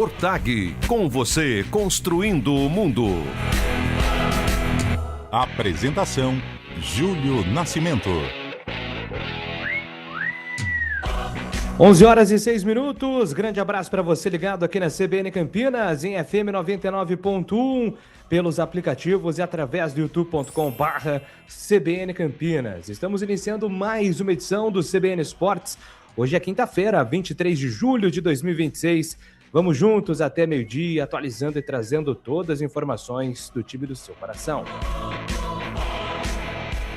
Ortag, com você construindo o mundo. Apresentação: Júlio Nascimento. 11h06. Grande abraço para você ligado aqui na CBN Campinas, em FM 99.1, pelos aplicativos e através do youtube.com/CBN Campinas. Estamos iniciando mais uma edição do CBN Esportes. Hoje é quinta-feira, 23 de julho de 2026. Vamos juntos até meio-dia, atualizando e trazendo todas as informações do time do seu coração.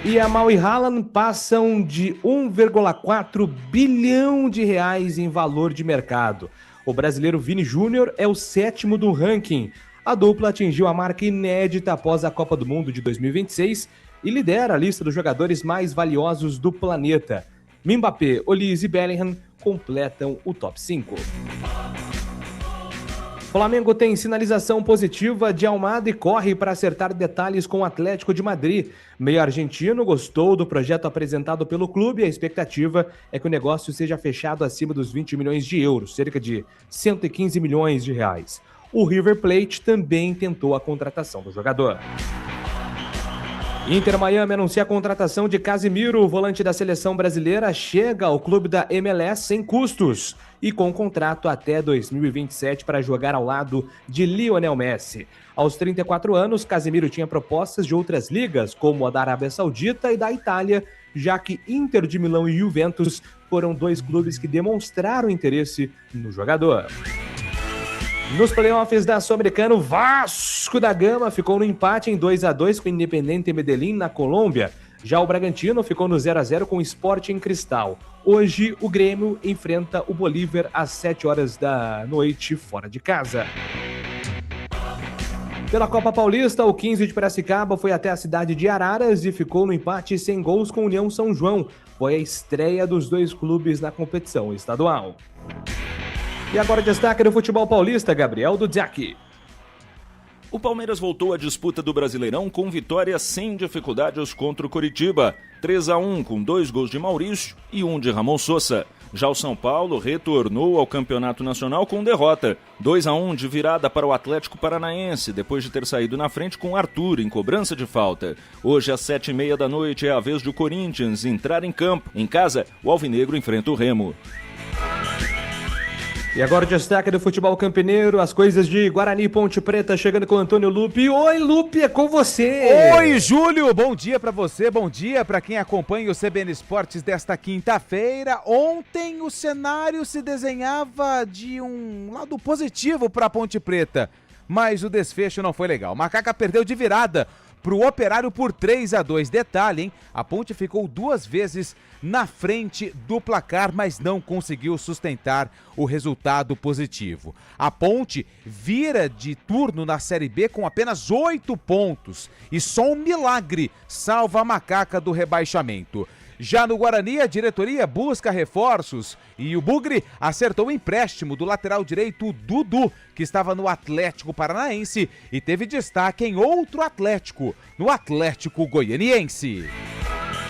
Yamal e Haaland passam de 1,4 bilhão de reais em valor de mercado. O brasileiro Vini Júnior é o 7º do ranking. A dupla atingiu a marca inédita após a Copa do Mundo de 2026 e lidera a lista dos jogadores mais valiosos do planeta. Mbappé, Olise e Bellingham completam o top 5. Flamengo tem sinalização positiva de Almada e corre para acertar detalhes com o Atlético de Madrid. Meio argentino gostou do projeto apresentado pelo clube e a expectativa é que o negócio seja fechado acima dos 20 milhões de euros, cerca de 115 milhões de reais. O River Plate também tentou a contratação do jogador. Inter Miami anuncia a contratação de Casemiro. O volante da seleção brasileira chega ao clube da MLS sem custos e com contrato até 2027 para jogar ao lado de Lionel Messi. Aos 34 anos, Casemiro tinha propostas de outras ligas, como a da Arábia Saudita e da Itália, já que Inter de Milão e Juventus foram dois clubes que demonstraram interesse no jogador. Nos playoffs da Sul-Americana, o Vasco da Gama ficou no empate em 2-2 com o Independiente Medellín, na Colômbia. Já o Bragantino ficou no 0-0 com o Sporting Cristal. Hoje, o Grêmio enfrenta o Bolívar às 7h da noite, fora de casa. Pela Copa Paulista, o 15 de Piracicaba foi até a cidade de Araras e ficou no empate sem gols com o União São João. Foi a estreia dos dois clubes na competição estadual. E agora destaque do futebol paulista, Gabriel Dudziak. O Palmeiras voltou à disputa do Brasileirão com vitória sem dificuldades contra o Coritiba. 3-1 com 2 gols de Maurício e 1 de Ramon Sosa. Já o São Paulo retornou ao Campeonato Nacional com derrota. 2-1 de virada para o Atlético Paranaense, depois de ter saído na frente com Arthur em cobrança de falta. Hoje às 7h30 da noite é a vez do Corinthians entrar em campo. Em casa, o Alvinegro enfrenta o Remo. E agora o destaque do futebol campineiro, as coisas de Guarani e Ponte Preta, chegando com o Antônio Lupe. Oi, Lupe, é com você! Oi, Júlio, bom dia pra você, bom dia pra quem acompanha o CBN Esportes desta quinta-feira. Ontem o cenário se desenhava de um lado positivo pra Ponte Preta, mas o desfecho não foi legal. Macaca perdeu de virada pro Operário por 3-2. Detalhe, hein? A Ponte ficou 2 vezes na frente do placar, mas não conseguiu sustentar o resultado positivo. A Ponte vira de turno na Série B com apenas 8 pontos e só um milagre salva a Macaca do rebaixamento. Já no Guarani, a diretoria busca reforços e o Bugre acertou o empréstimo do lateral direito Dudu, que estava no Atlético Paranaense e teve destaque em outro Atlético, no Atlético Goianiense.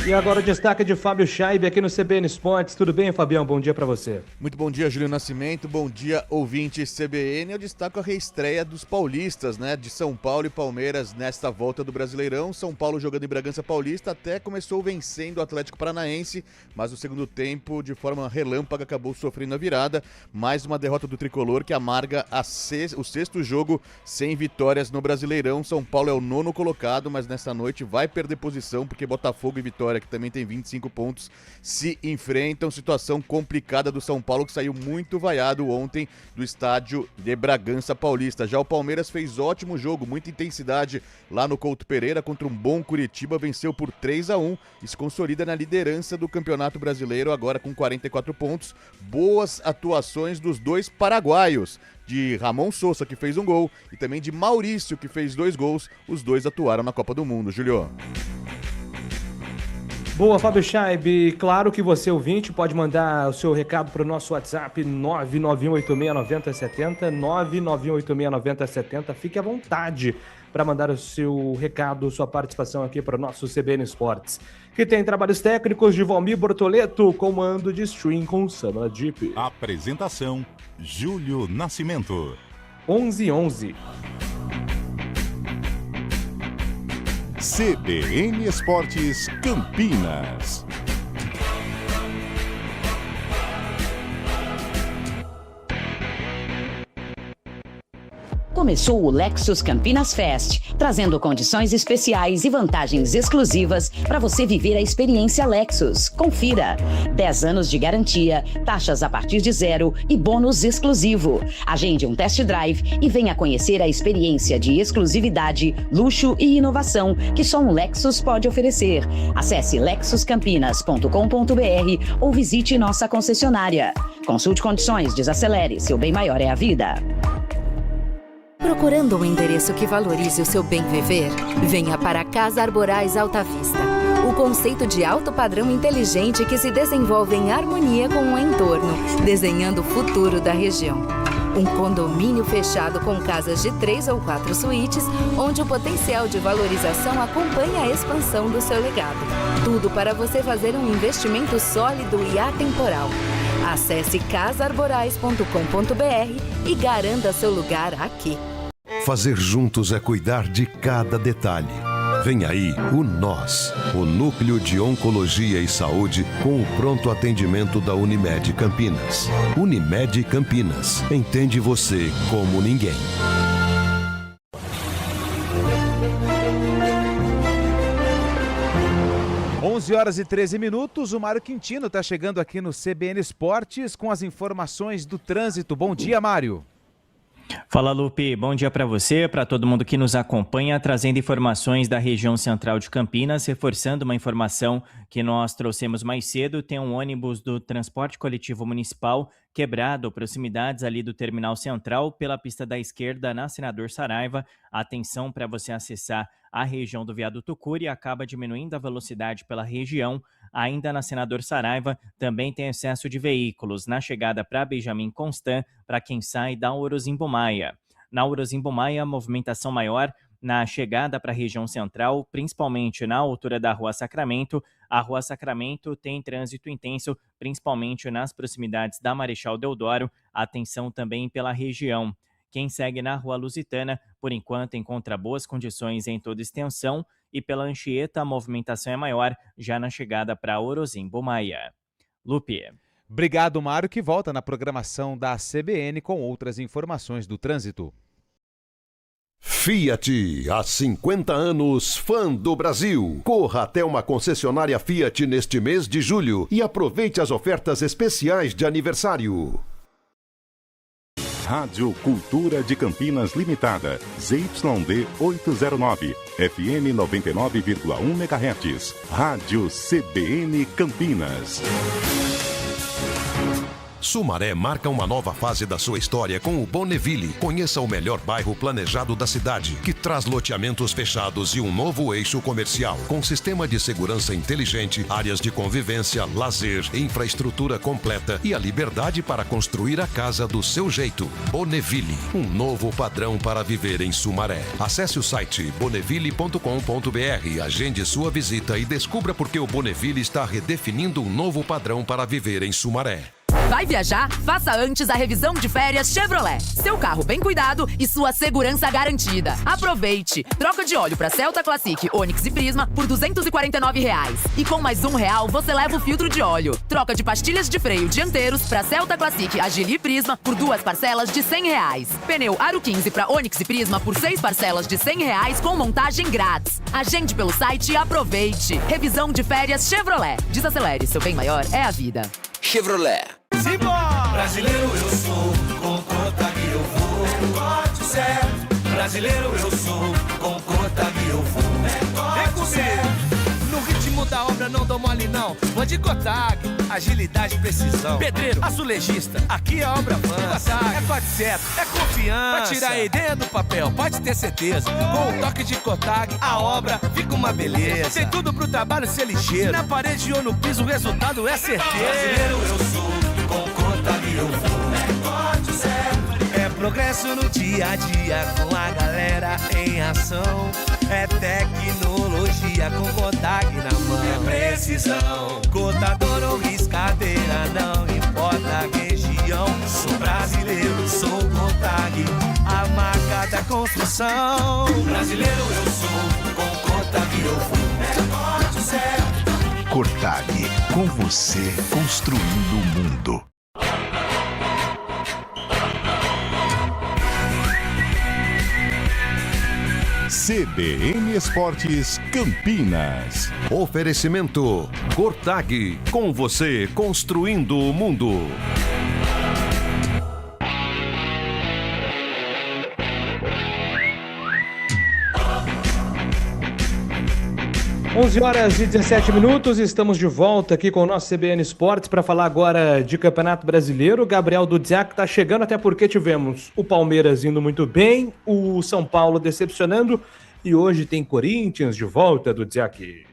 E agora o destaque de Fábio Scheibe aqui no CBN Esportes. Tudo bem, Fabião? Bom dia pra você. Muito bom dia, Júlio Nascimento. Bom dia, ouvintes CBN. Eu destaco a reestreia dos paulistas, né? De São Paulo e Palmeiras nesta volta do Brasileirão. São Paulo jogando em Bragança Paulista até começou vencendo o Atlético Paranaense, mas no segundo tempo, de forma relâmpaga, acabou sofrendo a virada. Mais uma derrota do Tricolor que amarga o 6º jogo sem vitórias no Brasileirão. São Paulo é o 9º colocado, mas nesta noite vai perder posição porque Botafogo e Vitória, que também tem 25 pontos, se enfrentam. Situação complicada do São Paulo, que saiu muito vaiado ontem do estádio de Bragança Paulista. Já o Palmeiras fez ótimo jogo, muita intensidade lá no Couto Pereira contra um bom Curitiba, venceu por 3-1 e se consolida na liderança do Campeonato Brasileiro, agora com 44 pontos. Boas atuações dos dois paraguaios, de Ramon Sosa, que fez um gol, e também de Maurício, que fez 2 gols. Os dois atuaram na Copa do Mundo, Julio. Boa, Fábio Scheibe. Claro que você, ouvinte, pode mandar o seu recado para o nosso WhatsApp 991869070, 991869070. Fique à vontade para mandar o seu recado, sua participação aqui para o nosso CBN Esportes, que tem trabalhos técnicos de Valmir Bortoleto, comando de stream com Samla Jeep. Apresentação: Júlio Nascimento. 11:11. CBN Esportes Campinas. Começou o Lexus Campinas Fest, trazendo condições especiais e vantagens exclusivas para você viver a experiência Lexus. Confira! 10 anos de garantia, taxas a partir de 0 e bônus exclusivo. Agende um test drive e venha conhecer a experiência de exclusividade, luxo e inovação que só um Lexus pode oferecer. Acesse lexuscampinas.com.br ou visite nossa concessionária. Consulte condições, desacelere, seu bem maior é a vida. Procurando um endereço que valorize o seu bem viver? Venha para a Casa Arborais Alta Vista. O conceito de alto padrão inteligente que se desenvolve em harmonia com o entorno, desenhando o futuro da região. Um condomínio fechado com casas de 3 ou 4 suítes, onde o potencial de valorização acompanha a expansão do seu legado. Tudo para você fazer um investimento sólido e atemporal. Acesse casaarborais.com.br e garanta seu lugar aqui. Fazer juntos é cuidar de cada detalhe. Vem aí o NOS, o Núcleo de Oncologia e Saúde, com o pronto atendimento da Unimed Campinas. Unimed Campinas. Entende você como ninguém. 11h13. O Mário Quintino está chegando aqui no CBN Esportes com as informações do trânsito. Bom dia, Mário. Fala, Lupe. Bom dia para você, para todo mundo que nos acompanha, trazendo informações da região central de Campinas, reforçando uma informação que nós trouxemos mais cedo. Tem um ônibus do transporte coletivo municipal quebrado, proximidades ali do terminal central, pela pista da esquerda na Senador Saraiva. Atenção para você acessar a região do Viaduto Cury, acaba diminuindo a velocidade pela região. Ainda na Senador Saraiva, também tem excesso de veículos na chegada para Benjamin Constant, para quem sai da Orozimbo Maia. Na Orozimbo Maia, movimentação maior na chegada para a região central, principalmente na altura da Rua Sacramento. A Rua Sacramento tem trânsito intenso, principalmente nas proximidades da Marechal Deodoro. Atenção também pela região. Quem segue na Rua Lusitana, por enquanto, encontra boas condições em toda extensão, e pela Anchieta a movimentação é maior já na chegada para Orozimbo Maia. Lupe. Obrigado, Mário, que volta na programação da CBN com outras informações do trânsito. Fiat, há 50 anos, fã do Brasil. Corra até uma concessionária Fiat neste mês de julho e aproveite as ofertas especiais de aniversário. Rádio Cultura de Campinas Limitada, ZYD 809, FM 99,1 MHz. Rádio CBN Campinas. Sumaré marca uma nova fase da sua história com o Bonneville. Conheça o melhor bairro planejado da cidade, que traz loteamentos fechados e um novo eixo comercial, com sistema de segurança inteligente, áreas de convivência, lazer, infraestrutura completa e a liberdade para construir a casa do seu jeito. Bonneville, um novo padrão para viver em Sumaré. Acesse o site bonneville.com.br, agende sua visita e descubra por que o Bonneville está redefinindo um novo padrão para viver em Sumaré. Vai viajar? Faça antes a revisão de férias Chevrolet. Seu carro bem cuidado e sua segurança garantida. Aproveite! Troca de óleo para Celta Classic, Onix e Prisma por R$ 249. E com mais R$1 você leva o filtro de óleo. Troca de pastilhas de freio dianteiros para Celta Classic, Agile e Prisma por 2 parcelas de R$100. Pneu Aro 15 para Onix e Prisma por 6 parcelas de R$100 com montagem grátis. Agende pelo site e aproveite. Revisão de férias Chevrolet. Desacelere, seu bem maior é a vida. Chevrolet. Simbora! Brasileiro eu sou, com Cotag eu vou. Negócio certo. Brasileiro eu sou, com Cotag eu vou. Negócio certo. No ritmo da obra não dou mole não. Vou de Cotag, agilidade e precisão. Pedreiro, azulejista, aqui a obra avança. É corte certo, é confiança. Pra tirar a ideia do papel, pode ter certeza. Com o toque de Cotag, a obra fica uma beleza. Tem tudo pro trabalho ser ligeiro. Na parede ou no piso, o resultado é certeza. Brasileiro eu sou, com Cotag eu vou. É corte certo. É progresso no dia a dia, com a galera em ação. É tecnologia com Cotag na mão. É precisão, cotador ou riscadeira, não importa a região. Sou brasileiro, sou Cotag, a marca da construção. Brasileiro eu sou, com Cotag eu vou. É forte, certo. Cotag, com você construindo o mundo. CBN Esportes Campinas. Oferecimento Cotag, com você construindo o mundo. Onze horas e 17 minutos, estamos de volta aqui com o nosso CBN Esportes para falar agora de Campeonato Brasileiro. Gabriel Dudziak está chegando, até porque tivemos o Palmeiras indo muito bem, o São Paulo decepcionando e hoje tem Corinthians de volta, Dudziak.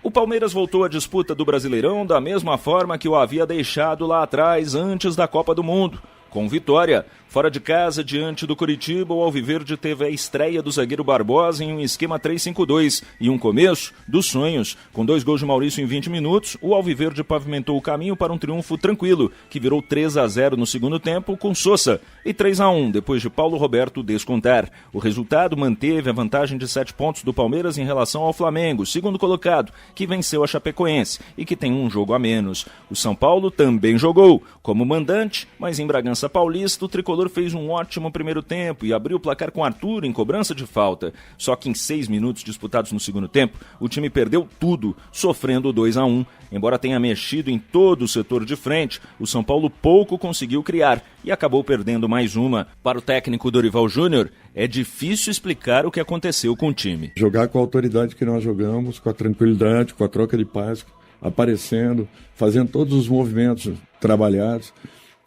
O Palmeiras voltou à disputa do Brasileirão da mesma forma que o havia deixado lá atrás, antes da Copa do Mundo. Com vitória, fora de casa, diante do Coritiba, o Alviverde teve a estreia do zagueiro Barbosa em um esquema 3-5-2 e um começo dos sonhos. Com 2 gols de Maurício em 20 minutos, o Alviverde pavimentou o caminho para um triunfo tranquilo, que virou 3-0 no segundo tempo com Sousa e 3-1 depois de Paulo Roberto descontar. O resultado manteve a vantagem de 7 pontos do Palmeiras em relação ao Flamengo, segundo colocado, que venceu a Chapecoense e que tem um jogo a menos. O São Paulo também jogou como mandante, mas em Bragança Paulista, o tricolor fez um ótimo primeiro tempo e abriu o placar com Arthur em cobrança de falta. Só que em 6 minutos disputados no segundo tempo, o time perdeu tudo, sofrendo 2-1. Embora tenha mexido em todo o setor de frente, o São Paulo pouco conseguiu criar e acabou perdendo mais uma. Para o técnico Dorival Júnior, é difícil explicar o que aconteceu com o time. Jogar com a autoridade que nós jogamos, com a tranquilidade, com a troca de passe, aparecendo, fazendo todos os movimentos trabalhados.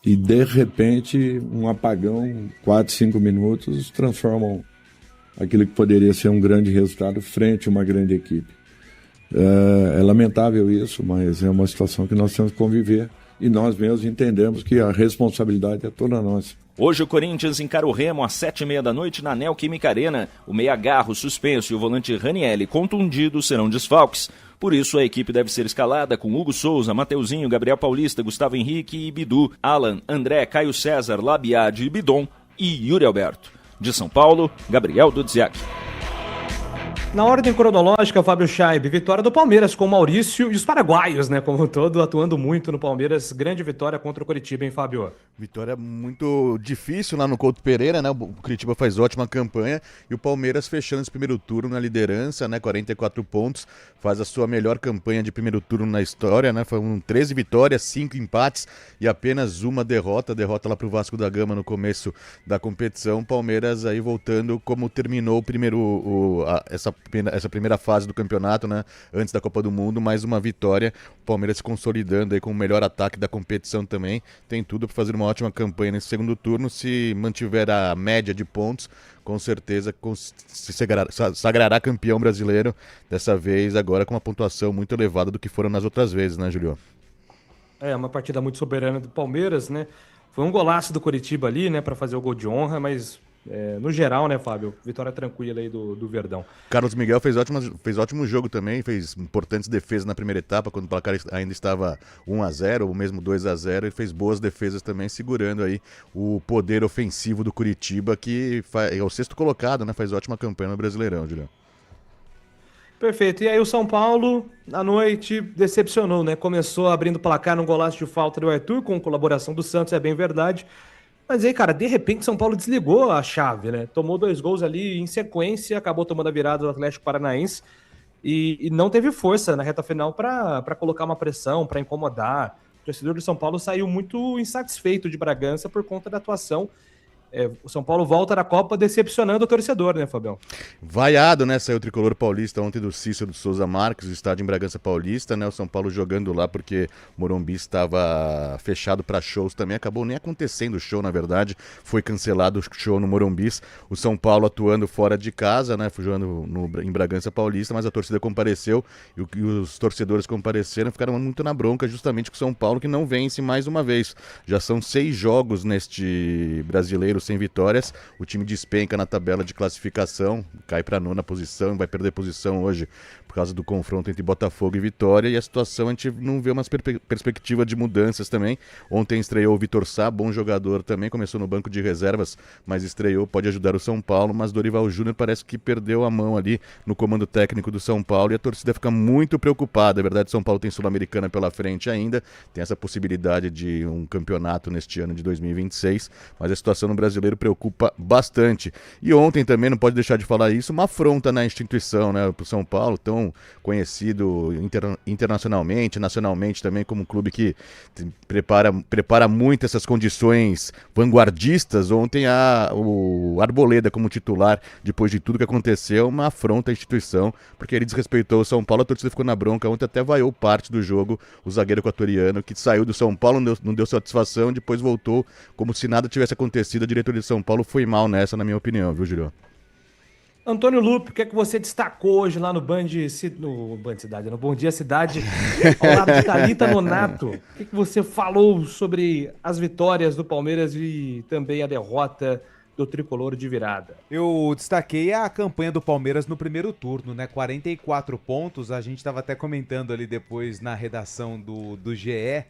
E, de repente, um apagão, 4, 5 minutos, transformam aquilo que poderia ser um grande resultado frente a uma grande equipe. É lamentável isso, mas é uma situação que nós temos que conviver. E nós mesmos entendemos que a responsabilidade é toda nossa. Hoje o Corinthians encara o Remo às 7h30 da noite na Neoquímica Arena. O meia Garro suspenso e o volante Ranielli contundido serão desfalques. Por isso, a equipe deve ser escalada com Hugo Souza, Mateuzinho, Gabriel Paulista, Gustavo Henrique e Bidu, Alan, André, Caio César, Labiade e Bidon e Yuri Alberto. De São Paulo, Gabriel Dudziak. Na ordem cronológica, Fábio Chaib, vitória do Palmeiras com o Maurício e os paraguaios, né, como um todo, atuando muito no Palmeiras. Grande vitória contra o Coritiba, hein, Fábio? Vitória muito difícil lá no Couto Pereira, né? O Coritiba faz ótima campanha e o Palmeiras fechando esse primeiro turno na liderança, né? 44 pontos, faz a sua melhor campanha de primeiro turno na história, né? Foram 13 vitórias, 5 empates e apenas uma derrota lá pro Vasco da Gama no começo da competição. Palmeiras aí voltando como terminou o primeiro, essa primeira fase do campeonato, né? Antes da Copa do Mundo, mais uma vitória. O Palmeiras se consolidando aí com o melhor ataque da competição também. Tem tudo para fazer uma ótima campanha nesse segundo turno. Se mantiver a média de pontos, com certeza se sagrará campeão brasileiro. Dessa vez agora com uma pontuação muito elevada do que foram nas outras vezes, né, Julio? É, uma partida muito soberana do Palmeiras, né? Foi um golaço do Coritiba ali, né, para fazer o gol de honra, mas no geral, né, Fábio? Vitória tranquila aí do Verdão. Carlos Miguel fez ótimo jogo também, fez importantes defesas na primeira etapa, quando o placar ainda estava 1-0, ou mesmo 2-0, ele fez boas defesas também, segurando aí o poder ofensivo do Coritiba, que é o 6º colocado, né? Faz ótima campanha no Brasileirão, Julião. Perfeito. E aí o São Paulo, à noite, decepcionou, né? Começou abrindo o placar num golaço de falta do Arthur, com colaboração do Santos, é bem verdade. Mas aí, cara, de repente São Paulo desligou a chave, né? Tomou 2 gols ali em sequência, acabou tomando a virada do Atlético Paranaense e não teve força na reta final para colocar uma pressão, para incomodar. O torcedor do São Paulo saiu muito insatisfeito de Bragança por conta da atuação. O São Paulo volta da Copa decepcionando o torcedor, né, Fabião? Vaiado, né? Saiu o tricolor paulista ontem do Cícero de Souza Marques, o estádio em Bragança Paulista, né? O São Paulo jogando lá porque o Morumbi estava fechado para shows também. Acabou nem acontecendo o show, na verdade. Foi cancelado o show no Morumbi. O São Paulo atuando fora de casa, né? Jogando em Bragança Paulista, mas a torcida compareceu e os torcedores compareceram, ficaram muito na bronca justamente com o São Paulo, que não vence mais uma vez. Já são 6 jogos neste Brasileiro brasileiro sem vitórias, o time despenca na tabela de classificação, cai para a 9ª posição, vai perder posição hoje por causa do confronto entre Botafogo e Vitória, e a situação a gente não vê uma perspectiva de mudanças também. Ontem estreou o Vitor Sá, bom jogador também, começou no banco de reservas, mas estreou, pode ajudar o São Paulo, mas Dorival Júnior parece que perdeu a mão ali no comando técnico do São Paulo, e a torcida fica muito preocupada. É verdade, São Paulo tem Sul-Americana pela frente ainda, tem essa possibilidade de um campeonato neste ano de 2026, mas a situação no Brasileiro preocupa bastante. E ontem também, não pode deixar de falar isso, uma afronta na instituição, né, para o São Paulo, tão conhecido internacionalmente, nacionalmente também, como um clube que prepara muito essas condições vanguardistas. Ontem o Arboleda como titular, depois de tudo que aconteceu, uma afronta à instituição, porque ele desrespeitou o São Paulo, a torcida ficou na bronca, ontem até vaiou parte do jogo o zagueiro equatoriano, que saiu do São Paulo, não deu satisfação, depois voltou como se nada tivesse acontecido. A diretoria de São Paulo foi mal nessa, na minha opinião, viu, Júlio? Antônio Lupe, o que é que você destacou hoje lá no Band Cidade, no Bom Dia Cidade, ao lado de Thalita Nonato? O que é que você falou sobre as vitórias do Palmeiras e também a derrota do Tricolor de virada? Eu destaquei a campanha do Palmeiras no primeiro turno, né? 44 pontos, a gente estava até comentando ali depois na redação do GE,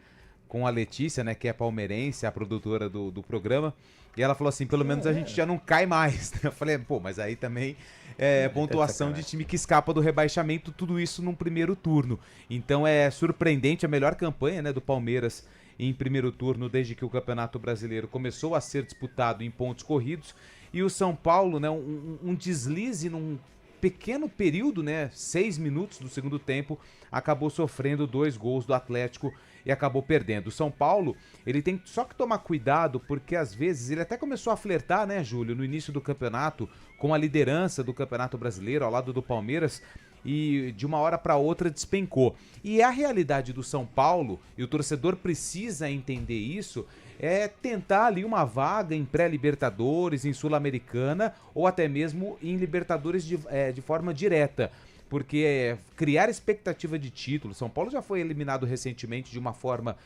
com a Letícia, né, que é palmeirense, a produtora do programa, e ela falou assim, pelo menos a gente já não cai mais. Eu falei, pô, mas aí também é pontuação de time que escapa do rebaixamento, tudo isso num primeiro turno. Então é surpreendente, a melhor campanha, né, do Palmeiras em primeiro turno desde que o Campeonato Brasileiro começou a ser disputado em pontos corridos, e o São Paulo, né, um deslize num pequeno período, né, 6 minutos do segundo tempo, acabou sofrendo 2 gols do Atlético e acabou perdendo. O São Paulo, ele tem só que tomar cuidado, porque às vezes ele até começou a flertar, né, Júlio, no início do campeonato, com a liderança do Campeonato Brasileiro ao lado do Palmeiras, e de uma hora para outra despencou. E a realidade do São Paulo, e o torcedor precisa entender isso, é tentar ali uma vaga em pré-Libertadores, em Sul-Americana, ou até mesmo em Libertadores de forma direta. Porque criar expectativa de título, São Paulo já foi eliminado recentemente de uma forma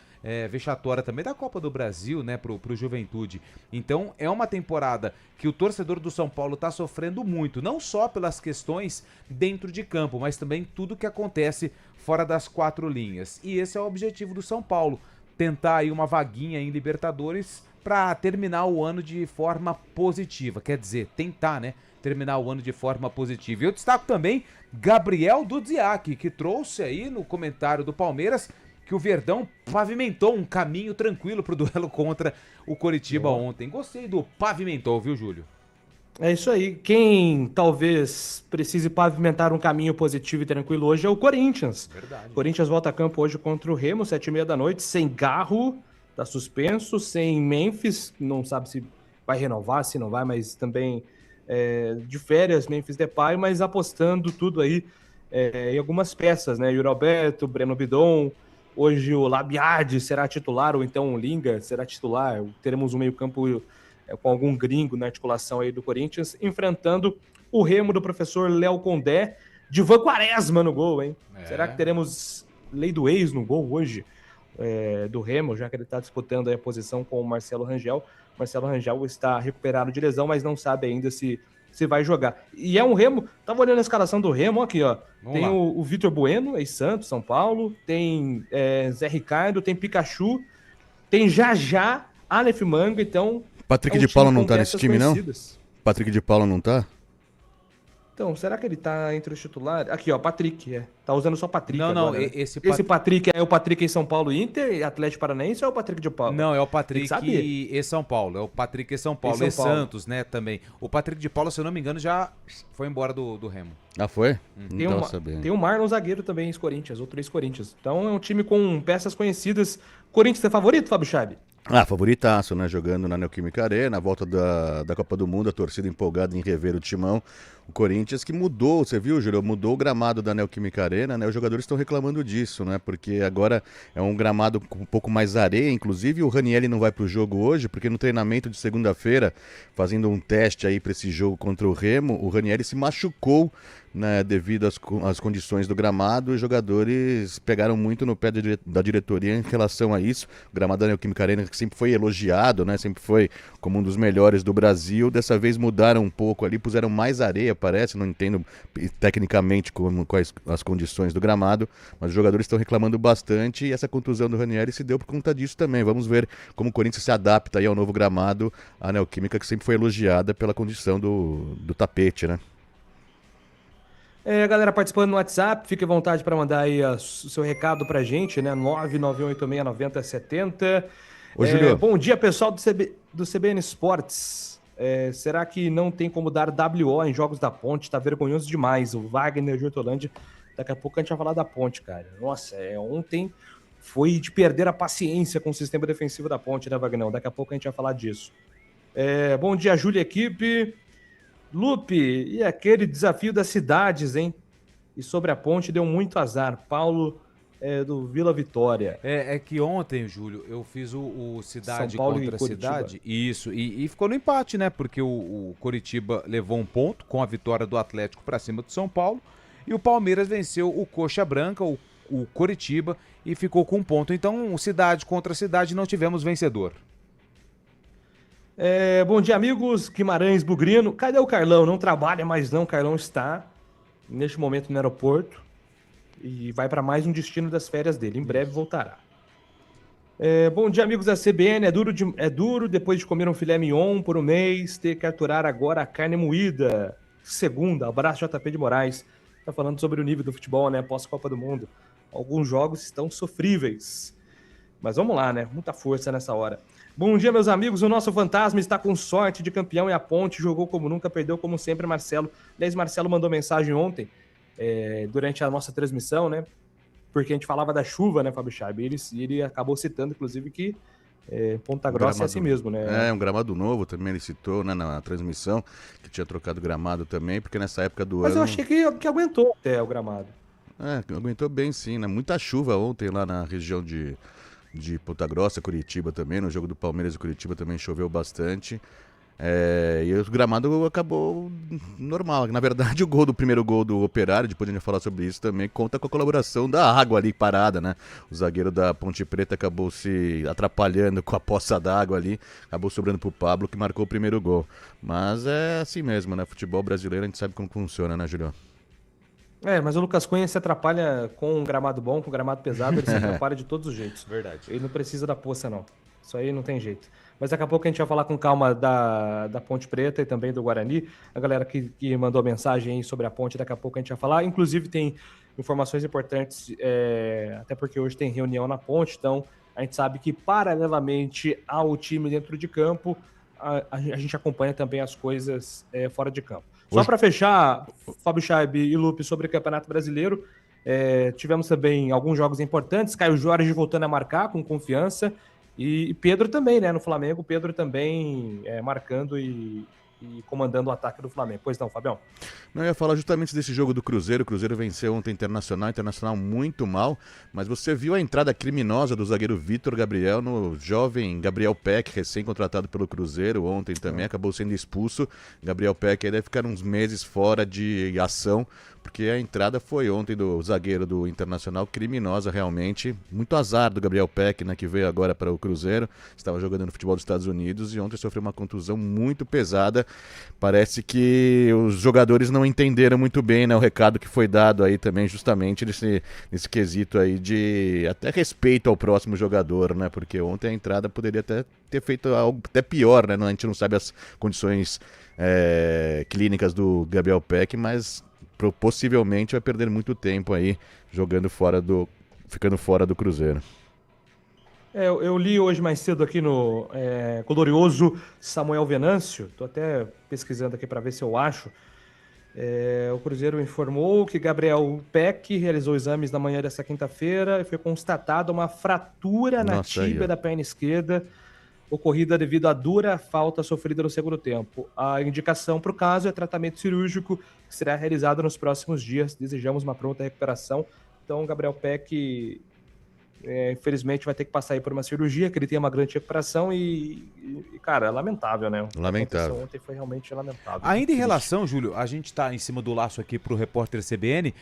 vexatória também da Copa do Brasil, né, pro Juventude. Então é uma temporada que o torcedor do São Paulo está sofrendo muito, não só pelas questões dentro de campo, mas também tudo que acontece fora das 4 linhas. E esse é o objetivo do São Paulo, tentar aí uma vaguinha em Libertadores para terminar o ano de forma positiva, quer dizer, tentar, né, terminar o ano de forma positiva. E eu destaco também Gabriel Dudziak, que trouxe aí no comentário do Palmeiras que o Verdão pavimentou um caminho tranquilo pro duelo contra o Coritiba ontem. Gostei do pavimentou, viu, Júlio? É isso aí. Quem talvez precise pavimentar um caminho positivo e tranquilo hoje é o Corinthians. Verdade. O Corinthians volta a campo hoje contra o Remo, 7h30 da noite, sem Garro, tá suspenso, sem Memphis, não sabe se vai renovar, se não vai, mas também de férias, Memphis Depay, mas apostando tudo aí em algumas peças, né? Yuri Alberto, Breno Bidon, hoje o Labiade será titular, ou então o Linga será titular, teremos um meio-campo com algum gringo na articulação aí do Corinthians, enfrentando o Remo do professor Léo Condé, Divan Quaresma no gol, hein? Será que teremos lei do ex no gol hoje do Remo, já que ele está disputando aí a posição com o Marcelo Rangel? Marcelo Rangel está recuperado de lesão, mas não sabe ainda se vai jogar. E é um Remo, tava olhando a escalação do Remo, aqui, ó. Tem o Vitor Bueno, ex-Santos, São Paulo, tem Zé Ricardo, tem Pikachu, tem Jajá, Aleph Manga, então... Patrick de Paula não tá nesse time, não? Patrick de Paula não tá? Então, será que ele tá entre os titulares? Aqui, ó, Patrick, tá usando só Patrick não, agora, não, né? esse Patrick é o Patrick em São Paulo Inter, Atlético Paranaense, ou é o Patrick de Paula? Não, é o Patrick e São Paulo, é o Patrick e São Paulo, e Santos, né, também. O Patrick de Paula, se eu não me engano, já foi embora do Remo. Ah, foi? Tem o Marlon zagueiro também, ex-Corinthians, outro ex-Corinthians. Então é um time com peças conhecidas. Corinthians é favorito, Fábio Chabe? Favoritaço, né? Jogando na Neoquímica Arena, na volta da Copa do Mundo, a torcida empolgada em rever o timão. O Corinthians que mudou, você viu, Júlio? Mudou o gramado da Neoquímica Arena, né? Os jogadores estão reclamando disso, né? Porque agora é um gramado com um pouco mais areia, inclusive o Ranieri não vai pro jogo hoje, porque no treinamento de segunda-feira, fazendo um teste aí para esse jogo contra o Remo, o Ranieri se machucou, né, devido às condições do gramado. Os jogadores pegaram muito no pé da diretoria em relação a isso. O gramado da Neoquímica Arena que sempre foi elogiado, né? Sempre foi como um dos melhores do Brasil. Dessa vez mudaram um pouco ali, puseram mais areia, parece. Não entendo tecnicamente quais as condições do gramado, mas os jogadores estão reclamando bastante e essa contusão do Ranieri se deu por conta disso também. Vamos ver como o Corinthians se adapta aí ao novo gramado, a Neoquímica, que sempre foi elogiada pela condição do tapete, né? Galera participando no WhatsApp, fique à vontade para mandar aí o seu recado pra gente, né? 991869070. Ô, Julio. Bom dia, pessoal do CBN Esportes. Será que não tem como dar WO em jogos da Ponte? Tá vergonhoso demais. O Wagner de Hortolândia. Daqui a pouco a gente vai falar da Ponte, cara. Nossa, ontem foi de perder a paciência com o sistema defensivo da Ponte, né, Wagner? Daqui a pouco a gente vai falar disso. Bom dia, Júlia, equipe. Lupe, e aquele desafio das cidades, hein? E sobre a Ponte deu muito azar. Paulo do Vila Vitória. É que ontem, Júlio, eu fiz o Cidade São Paulo contra e Coritiba. Cidade. Isso, e ficou no empate, né? Porque o Coritiba levou um ponto com a vitória do Atlético para cima do São Paulo. E o Palmeiras venceu o Coxa Branca, o Coritiba, e ficou com um ponto. Então, Cidade contra Cidade, não tivemos vencedor. Bom dia, amigos. Guimarães, Bugrino. Cadê o Carlão? Não trabalha mais não. O Carlão está, neste momento, no aeroporto e vai para mais um destino das férias dele. Em breve voltará. Bom dia, amigos da CBN. É duro, depois de comer um filé mignon por um mês, ter que aturar agora a carne moída. Segunda, abraço, JP de Moraes. Tá falando sobre o nível do futebol, né? Pós-Copa do Mundo. Alguns jogos estão sofríveis. Mas vamos lá, né? Muita força nessa hora. Bom dia, meus amigos. O nosso fantasma está com sorte de campeão e a Ponte jogou como nunca, perdeu como sempre, Marcelo. Aliás, Marcelo mandou mensagem ontem, durante a nossa transmissão, né? Porque a gente falava da chuva, né, Fábio Chaib? Ele acabou citando, inclusive, que Ponta Grossa é assim mesmo, né? Um gramado novo também ele citou, né, na transmissão, que tinha trocado gramado também, porque nessa época do ano... Mas eu achei que aguentou até o gramado. Aguentou bem sim, né? Muita chuva ontem lá na região de Ponta Grossa, Curitiba também, no jogo do Palmeiras e Curitiba também choveu bastante. E o gramado acabou normal. Na verdade, o primeiro gol do Operário, depois a gente vai falar sobre isso também, conta com a colaboração da água ali parada, né? O zagueiro da Ponte Preta acabou se atrapalhando com a poça d'água ali, acabou sobrando pro Pablo, que marcou o primeiro gol. Mas é assim mesmo, né? Futebol brasileiro a gente sabe como funciona, né, Julião? Mas o Lucas Cunha se atrapalha com um gramado bom, com um gramado pesado, ele se atrapalha de todos os jeitos. Verdade. Ele não precisa da poça, não. Isso aí não tem jeito. Mas daqui a pouco a gente vai falar com calma da Ponte Preta e também do Guarani. A galera que mandou mensagem aí sobre a Ponte, daqui a pouco a gente vai falar. Inclusive tem informações importantes, até porque hoje tem reunião na Ponte, então a gente sabe que paralelamente ao time dentro de campo, a gente acompanha também as coisas fora de campo. Só para fechar, Fábio Chaib e Lupe, sobre o Campeonato Brasileiro, tivemos também alguns jogos importantes, Caio Jorge voltando a marcar com confiança, e Pedro também, né, no Flamengo, Pedro também marcando e comandando o ataque do Flamengo. Pois não, Fabião? Não, eu ia falar justamente desse jogo do Cruzeiro. O Cruzeiro venceu ontem Internacional muito mal, mas você viu a entrada criminosa do zagueiro Vitor Gabriel no jovem Gabriel Peck, recém-contratado pelo Cruzeiro ontem também, acabou sendo expulso. Gabriel Peck aí deve ficar uns meses fora de ação, porque a entrada foi ontem do zagueiro do Internacional, criminosa realmente. Muito azar do Gabriel Peck, né, que veio agora para o Cruzeiro, estava jogando no futebol dos Estados Unidos e ontem sofreu uma contusão muito pesada. Parece que os jogadores não entenderam muito bem, né, o recado que foi dado aí também, justamente nesse quesito aí de até respeito ao próximo jogador, né, porque ontem a entrada poderia até ter feito algo até pior, né, a gente não sabe as condições clínicas do Gabriel Peck, mas possivelmente vai perder muito tempo aí ficando fora do Cruzeiro. Eu li hoje mais cedo aqui no glorioso Samuel Venâncio, estou até pesquisando aqui para ver se eu acho. O Cruzeiro informou que Gabriel Peck realizou exames na manhã dessa quinta-feira e foi constatada uma fratura na tíbia da perna esquerda, ocorrida devido à dura falta sofrida no segundo tempo. A indicação para o caso é tratamento cirúrgico, que será realizado nos próximos dias. Desejamos uma pronta recuperação. Então, Gabriel Peck, infelizmente, vai ter que passar aí por uma cirurgia, que ele tem uma grande recuperação e cara, é lamentável, né? Lamentável. Ontem foi realmente lamentável. Ainda em relação, Júlio, a gente está em cima do laço aqui para o repórter CBN,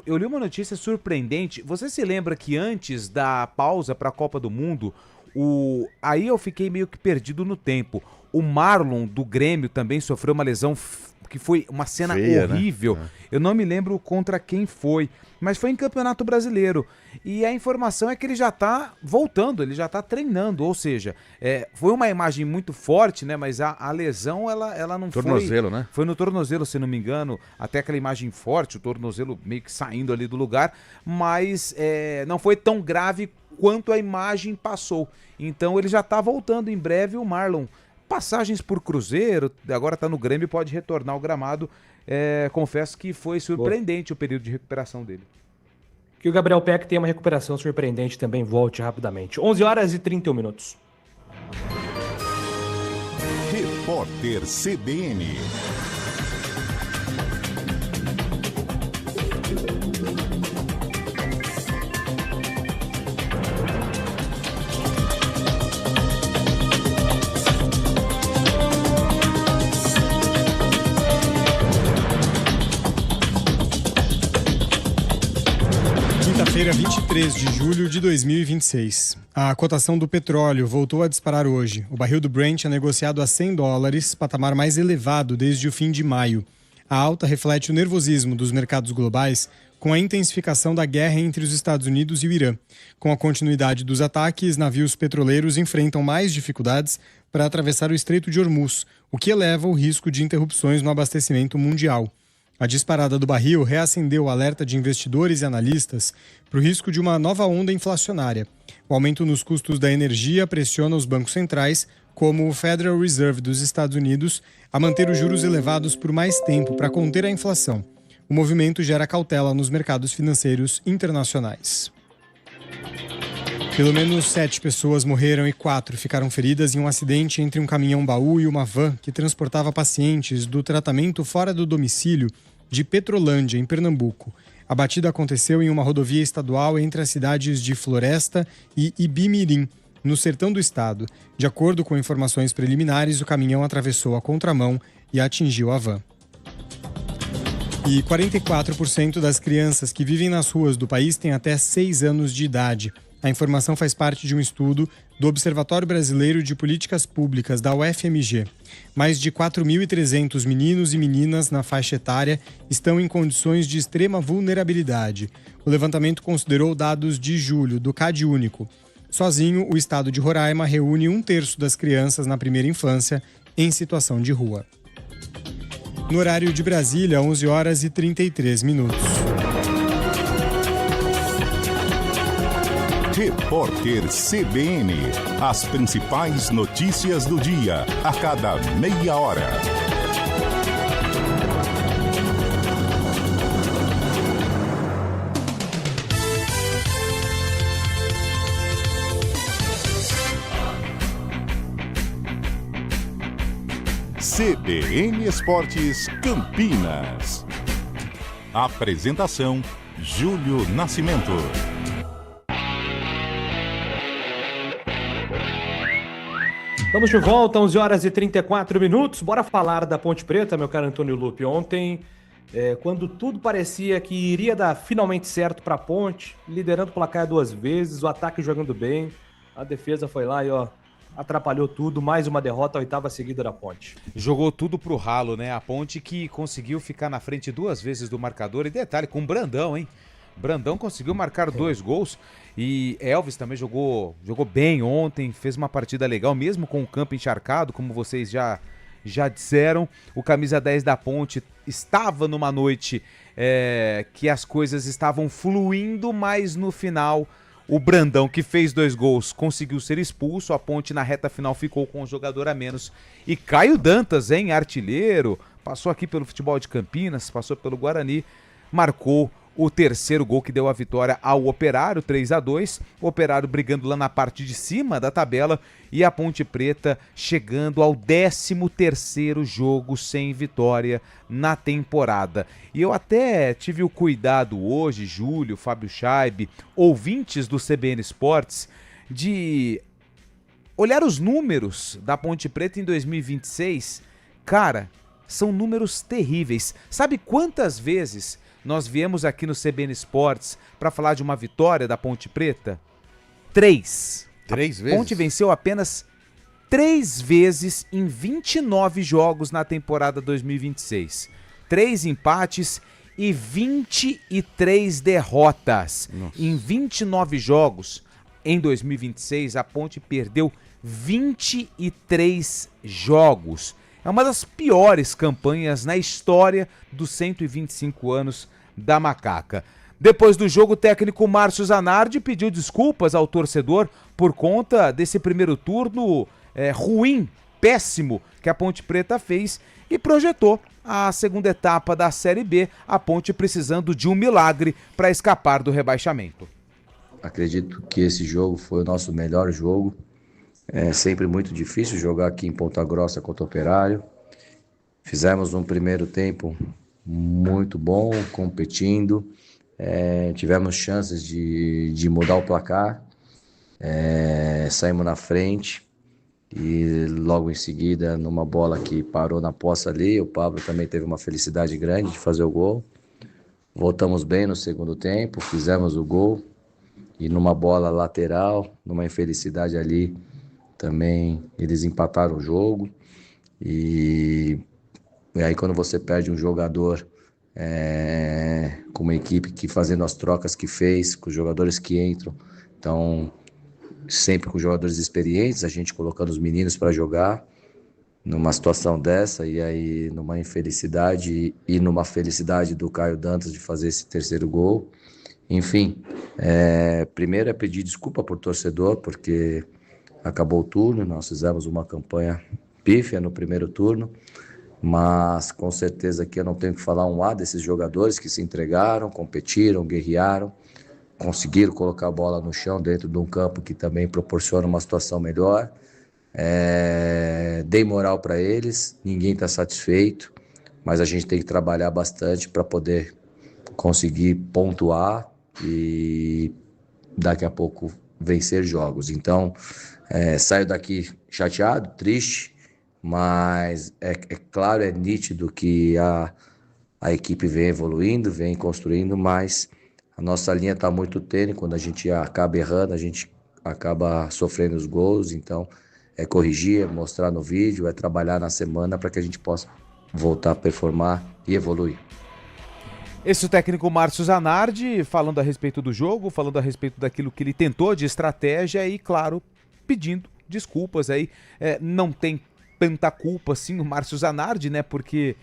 eu li uma notícia surpreendente. Você se lembra que antes da pausa para a Copa do Mundo, Aí eu fiquei meio que perdido no tempo. O Marlon, do Grêmio, também sofreu uma lesão que foi uma cena feia, horrível. Né? Eu não me lembro contra quem foi, mas foi em Campeonato Brasileiro. E a informação é que ele já tá voltando, ele já tá treinando, ou seja, foi uma imagem muito forte, né? Mas a lesão, ela não tornozelo, né? Foi no tornozelo, se não me engano, até aquela imagem forte, o tornozelo meio que saindo ali do lugar, mas não foi tão grave quanto a imagem passou. Então ele já tá voltando em breve, o Marlon. Passagens por Cruzeiro, agora está no Grêmio, pode retornar ao gramado. Confesso que foi surpreendente o período de recuperação dele. Que o Gabriel Peck tem uma recuperação surpreendente também, volte rapidamente. 11h31. Repórter CBN. Quinta-feira, 23 de julho de 2026. A cotação do petróleo voltou a disparar hoje. O barril do Brent é negociado a $100, patamar mais elevado desde o fim de maio. A alta reflete o nervosismo dos mercados globais com a intensificação da guerra entre os Estados Unidos e o Irã. Com a continuidade dos ataques, navios petroleiros enfrentam mais dificuldades para atravessar o Estreito de Hormuz, o que eleva o risco de interrupções no abastecimento mundial. A disparada do barril reacendeu o alerta de investidores e analistas para o risco de uma nova onda inflacionária. O aumento nos custos da energia pressiona os bancos centrais, como o Federal Reserve dos Estados Unidos, a manter os juros elevados por mais tempo para conter a inflação. O movimento gera cautela nos mercados financeiros internacionais. Pelo menos 7 pessoas morreram e 4 ficaram feridas em um acidente entre um caminhão-baú e uma van que transportava pacientes do tratamento fora do domicílio de Petrolândia, em Pernambuco. A batida aconteceu em uma rodovia estadual entre as cidades de Floresta e Ibimirim, no sertão do estado. De acordo com informações preliminares, o caminhão atravessou a contramão e atingiu a van. E 44% das crianças que vivem nas ruas do país têm até 6 anos de idade. A informação faz parte de um estudo do Observatório Brasileiro de Políticas Públicas, da UFMG. Mais de 4.300 meninos e meninas na faixa etária estão em condições de extrema vulnerabilidade. O levantamento considerou dados de julho, do CadÚnico. Sozinho, o estado de Roraima reúne 1/3 das crianças na primeira infância em situação de rua. No horário de Brasília, 11h33. Repórter CBN. As principais notícias do dia, a cada meia hora. CBN Esportes Campinas. Apresentação: Júlio Nascimento. Estamos de volta, 11h34. Bora falar da Ponte Preta, meu caro Antônio Lupe. Ontem, quando tudo parecia que iria dar finalmente certo para a Ponte, liderando o placar 2 vezes, o ataque jogando bem, a defesa foi lá e atrapalhou tudo. Mais uma derrota, a 8ª seguida da Ponte. Jogou tudo pro ralo, né? A Ponte que conseguiu ficar na frente 2 vezes do marcador. E detalhe, com o Brandão, hein? Brandão conseguiu marcar 2 gols. E Elvis também jogou bem ontem, fez uma partida legal, mesmo com o campo encharcado, como vocês já disseram. O camisa 10 da Ponte estava numa noite que as coisas estavam fluindo, mas no final o Brandão, que fez 2 gols, conseguiu ser expulso. A Ponte na reta final ficou com um jogador a menos. E Caio Dantas, artilheiro, passou aqui pelo futebol de Campinas, passou pelo Guarani, marcou o 3º gol que deu a vitória ao Operário, 3-2. O Operário brigando lá na parte de cima da tabela e a Ponte Preta chegando ao 13º jogo sem vitória na temporada. E eu até tive o cuidado hoje, Júlio, Fábio Scheibe, ouvintes do CBN Esportes, de olhar os números da Ponte Preta em 2026. Cara, são números terríveis. Sabe quantas vezes nós viemos aqui no CBN Esportes para falar de uma vitória da Ponte Preta? 3. 3 A vezes? Ponte venceu apenas 3 vezes em 29 jogos na temporada 2026. 3 empates e 23 derrotas. Nossa. Em 29 jogos, em 2026, a Ponte perdeu 23 jogos. É uma das piores campanhas na história dos 125 anos da Macaca. Depois do jogo, o técnico Márcio Zanardi pediu desculpas ao torcedor por conta desse primeiro turno ruim, péssimo, que a Ponte Preta fez e projetou a segunda etapa da Série B, a Ponte precisando de um milagre para escapar do rebaixamento. Acredito que esse jogo foi o nosso melhor jogo. É sempre muito difícil jogar aqui em Ponta Grossa contra o Operário. Fizemos um primeiro tempo muito bom, competindo. Tivemos chances de mudar o placar. Saímos na frente. E logo em seguida, numa bola que parou na poça ali, o Pablo também teve uma felicidade grande de fazer o gol. Voltamos bem no segundo tempo, fizemos o gol. E numa bola lateral, numa infelicidade ali, também eles empataram o jogo. E aí quando você perde um jogador com uma equipe que fazendo as trocas que fez, com os jogadores que entram, então sempre com jogadores experientes, a gente colocando os meninos para jogar numa situação dessa, e aí numa infelicidade e numa felicidade do Caio Dantas de fazer esse terceiro gol. Enfim, primeiro é pedir desculpa por torcedor, porque acabou o turno, nós fizemos uma campanha pífia no primeiro turno, mas com certeza que eu não tenho que falar um A desses jogadores que se entregaram, competiram, guerrearam, conseguiram colocar a bola no chão dentro de um campo que também proporciona uma situação melhor. Dei moral para eles, ninguém está satisfeito, mas a gente tem que trabalhar bastante para poder conseguir pontuar e daqui a pouco vencer jogos. Então, saio daqui chateado, triste, mas é claro, é nítido que a equipe vem evoluindo, vem construindo, mas a nossa linha está muito tênue. Quando a gente acaba errando, a gente acaba sofrendo os gols. Então, é corrigir, é mostrar no vídeo, é trabalhar na semana para que a gente possa voltar a performar e evoluir. Esse é o técnico Márcio Zanardi falando a respeito do jogo, falando a respeito daquilo que ele tentou de estratégia e, claro, pedindo desculpas aí. Não tem tanta culpa assim o Márcio Zanardi, né? Porque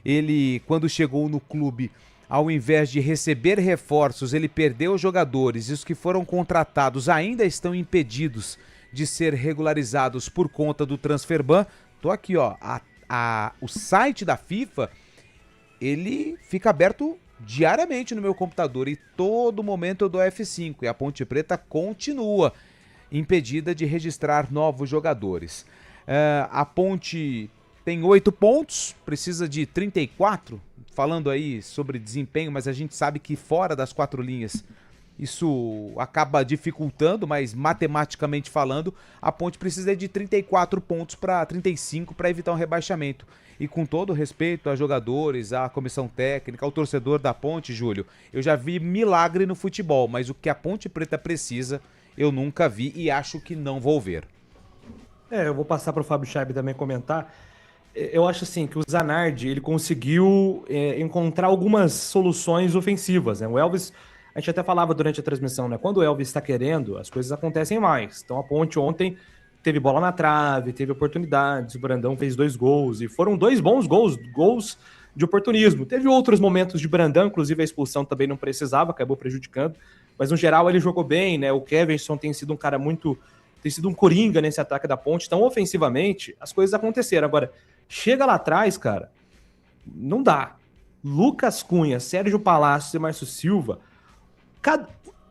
ele, quando chegou no clube, ao invés de receber reforços, ele perdeu os jogadores e os que foram contratados ainda estão impedidos de ser regularizados por conta do transfer ban. Tô aqui, ó, o site da FIFA, ele fica aberto diariamente no meu computador e todo momento eu dou F5 e a Ponte Preta continua impedida de registrar novos jogadores. A Ponte tem 8 pontos, precisa de 34, falando aí sobre desempenho, mas a gente sabe que fora das 4 linhas isso acaba dificultando, mas matematicamente falando, a Ponte precisa de 34 pontos para 35 para evitar um rebaixamento. E com todo respeito a jogadores, à comissão técnica, ao torcedor da Ponte, Júlio, eu já vi milagre no futebol, mas o que a Ponte Preta precisa, eu nunca vi e acho que não vou ver. Eu vou passar para o Fábio Scheib também comentar. Eu acho assim que o Zanardi, ele conseguiu encontrar algumas soluções ofensivas, né? O Elvis, a gente até falava durante a transmissão, né? Quando o Elvis está querendo, as coisas acontecem mais. Então a Ponte ontem teve bola na trave, teve oportunidades, o Brandão fez 2 gols, e foram 2 bons gols de oportunismo. Teve outros momentos de Brandão, inclusive a expulsão também não precisava, acabou prejudicando, mas no geral ele jogou bem, né? O Kevinson tem sido um cara tem sido um coringa nesse ataque da Ponte, então ofensivamente as coisas aconteceram. Agora, chega lá atrás, cara, não dá. Lucas Cunha, Sérgio Palácios e Márcio Silva,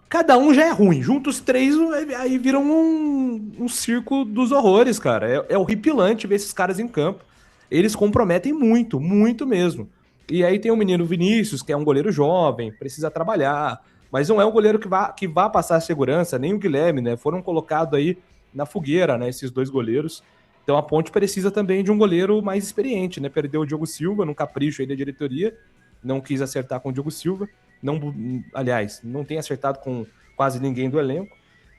cada um já é ruim. Juntos 3, aí viram um circo dos horrores, cara. É horripilante ver esses caras em campo. Eles comprometem muito, muito mesmo. E aí tem o menino Vinícius, que é um goleiro jovem, precisa trabalhar, mas não é um goleiro que vá passar segurança, nem o Guilherme, né? Foram colocados aí na fogueira, né? Esses 2 goleiros. Então a Ponte precisa também de um goleiro mais experiente, né? Perdeu o Diogo Silva num capricho aí da diretoria, não quis acertar com o Diogo Silva. Aliás, não tem acertado com quase ninguém do elenco.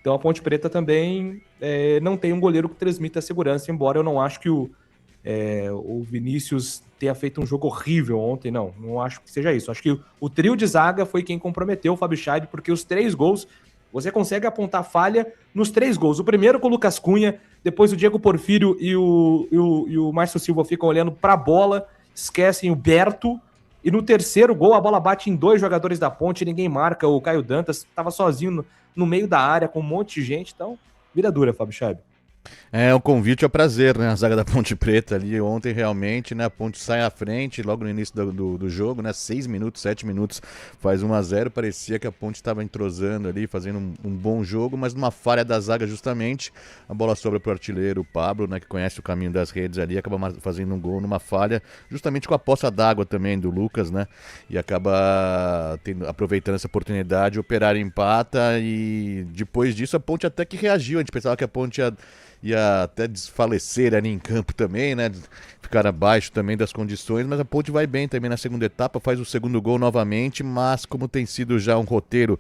Então a Ponte Preta também não tem um goleiro que transmita segurança, embora eu não acho que o Vinícius tenha feito um jogo horrível ontem, não acho que seja isso. Acho que o trio de zaga foi quem comprometeu o Fábio Scheib, porque os 3 gols, você consegue apontar falha nos 3 gols. O primeiro com o Lucas Cunha, depois o Diego Porfírio e o Márcio Silva ficam olhando para a bola, esquecem o Berto, e no terceiro gol a bola bate em 2 jogadores da Ponte, ninguém marca, o Caio Dantas estava sozinho no meio da área com um monte de gente, então vira dura, Fábio Scheib. É um convite ao prazer, né? A zaga da Ponte Preta ali ontem realmente, né? A Ponte sai à frente logo no início do jogo, né? 6 minutos, 7 minutos faz 1-0. Parecia que a Ponte estava entrosando ali, fazendo um bom jogo, mas numa falha da zaga justamente, a bola sobra pro artilheiro, o Pablo, né? Que conhece o caminho das redes ali, acaba fazendo um gol numa falha, justamente com a poça d'água também do Lucas, né? E acaba aproveitando essa oportunidade, o Operário empata e depois disso a Ponte até que reagiu. A gente pensava que a Ponte ia até desfalecer ali em campo também, né? Ficar abaixo também das condições, mas a Ponte vai bem também na segunda etapa, faz o segundo gol novamente, mas como tem sido já um roteiro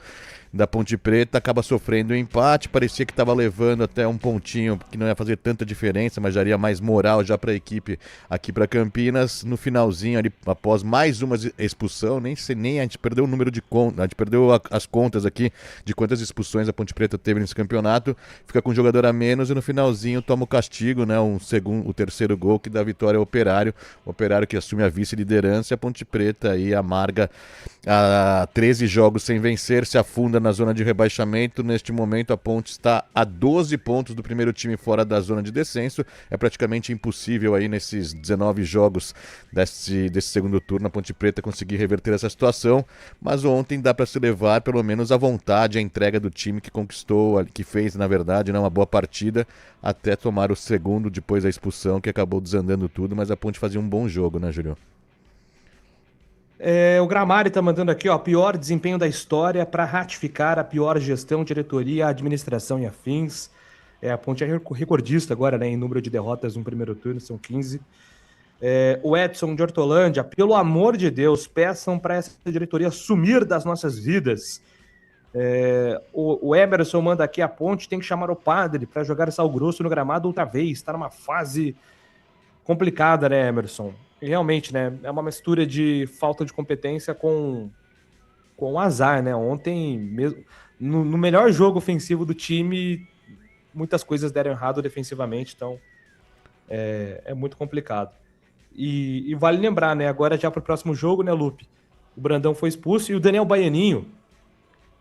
da Ponte Preta, acaba sofrendo o empate. Parecia que estava levando até um pontinho que não ia fazer tanta diferença, mas daria mais moral já para a equipe aqui para Campinas. No finalzinho ali, após mais uma expulsão, nem a gente perdeu o número de contas, a gente perdeu as contas aqui de quantas expulsões a Ponte Preta teve nesse campeonato, fica com um jogador a menos e no finalzinho toma o castigo, né? O terceiro gol que dá vitória ao Operário, o Operário que assume a vice-liderança, e a Ponte Preta aí amarga a 13 jogos sem vencer, se afunda na zona de rebaixamento. Neste momento a Ponte está a 12 pontos do primeiro time fora da zona de descenso. É praticamente impossível aí nesses 19 jogos desse segundo turno a Ponte Preta conseguir reverter essa situação, mas ontem dá para se levar pelo menos a vontade, a entrega do time que conquistou, que fez na verdade uma boa partida até tomar o segundo depois da expulsão que acabou desandando tudo, mas a Ponte fazia um bom jogo, né, Júlio? O Gramari tá mandando aqui, ó, pior desempenho da história para ratificar a pior gestão, diretoria, administração e afins. A Ponte é recordista agora, né, em número de derrotas no primeiro turno, são 15. O Edson de Hortolândia, pelo amor de Deus, peçam para essa diretoria sumir das nossas vidas. O Emerson manda aqui, a Ponte tem que chamar o padre para jogar sal grosso no gramado outra vez, está numa fase complicada, né, Emerson? E realmente, né, é uma mistura de falta de competência com azar, né? Ontem, mesmo, no melhor jogo ofensivo do time, muitas coisas deram errado defensivamente, então é muito complicado. E vale lembrar, né, agora já para o próximo jogo, né, Lupe? O Brandão foi expulso e o Daniel Baianinho.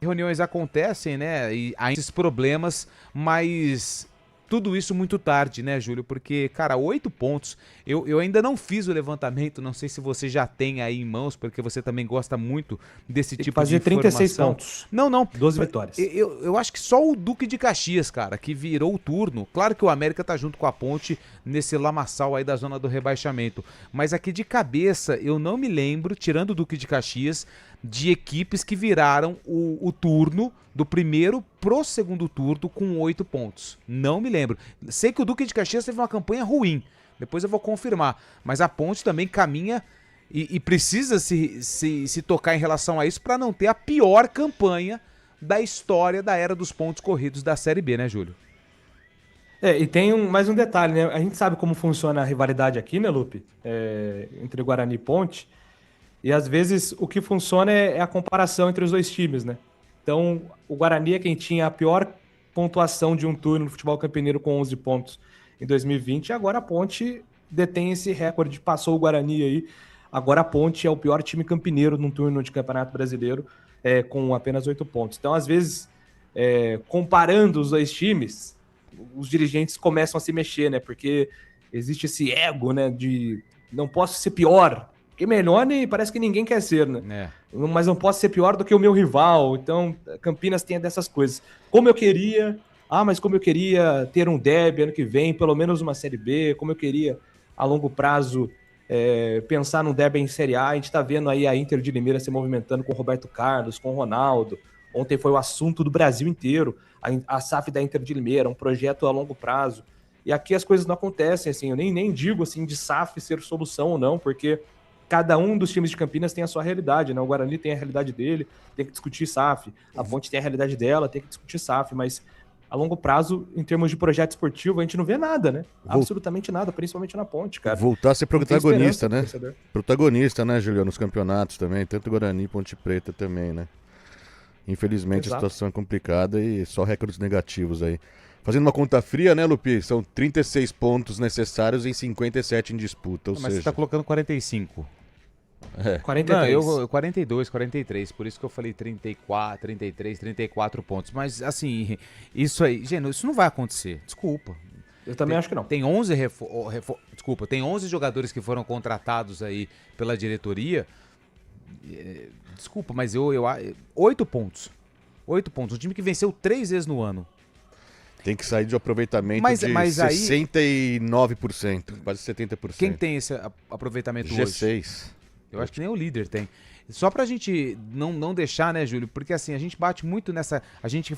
Reuniões acontecem, né, e há esses problemas, mas tudo isso muito tarde, né, Júlio? Porque, cara, 8 pontos, eu ainda não fiz o levantamento, não sei se você já tem aí em mãos, porque você também gosta muito desse tipo de informação. Fazer 36 pontos. Não. 12 vitórias. Eu acho que só o Duque de Caxias, cara, que virou o turno. Claro que o América tá junto com a Ponte nesse lamaçal aí da zona do rebaixamento. Mas aqui de cabeça, eu não me lembro, tirando o Duque de Caxias, de equipes que viraram o turno do primeiro pro segundo turno com 8 pontos. Não me lembro. Sei que o Duque de Caxias teve uma campanha ruim. Depois eu vou confirmar. Mas a Ponte também caminha e precisa se tocar em relação a isso para não ter a pior campanha da história da era dos pontos corridos da Série B, né, Júlio? E tem mais um detalhe, né? A gente sabe como funciona a rivalidade aqui, né, Lupe? Entre Guarani e Ponte. E às vezes o que funciona é a comparação entre os dois times, né? Então, o Guarani é quem tinha a pior pontuação de um turno no futebol campineiro com 11 pontos em 2020. E agora a Ponte detém esse recorde, passou o Guarani aí. Agora a Ponte é o pior time campineiro num turno de Campeonato Brasileiro com apenas 8 pontos. Então, às vezes, comparando os dois times, os dirigentes começam a se mexer, né? Porque existe esse ego, né? De não posso ser pior. Porque melhor parece que ninguém quer ser, né? Mas não posso ser pior do que o meu rival. Então, Campinas tem dessas coisas. Como eu queria ter um derby ano que vem, pelo menos uma Série B, como eu queria, a longo prazo, pensar num derby em Série A. A gente tá vendo aí a Inter de Limeira se movimentando com o Roberto Carlos, com o Ronaldo. Ontem foi o assunto do Brasil inteiro, a SAF da Inter de Limeira, um projeto a longo prazo. E aqui as coisas não acontecem, assim, eu nem digo assim de SAF ser solução ou não, porque cada um dos times de Campinas tem a sua realidade, né? O Guarani tem a realidade dele, tem que discutir SAF. A Ponte tem a realidade dela, tem que discutir SAF. Mas a longo prazo, em termos de projeto esportivo, a gente não vê nada, né? Absolutamente nada, principalmente na Ponte, cara. Voltar a ser protagonista, né? Protagonista, né, Juliano, nos campeonatos também, tanto Guarani e Ponte Preta também, né? Infelizmente a situação é complicada e só recordes negativos aí. Fazendo uma conta fria, né, Lupi? São 36 pontos necessários em 57 em disputa, ou mas seja... você tá colocando 45. 43. Não, eu 42, 43, por isso que eu falei 34, 33, 34 pontos. Mas, assim, isso aí, gente, isso não vai acontecer, desculpa. Eu também acho que não. Tem 11 tem 11 jogadores que foram contratados aí pela diretoria. Desculpa, mas 8 pontos. 8 pontos. Um time que venceu 3 vezes no ano. Tem que sair de um aproveitamento de 69%, quase 70%. Quem tem esse aproveitamento hoje? G6. Eu acho que nem o líder tem. Só pra gente não deixar, né, Júlio? Porque assim, a gente bate muito nessa... A gente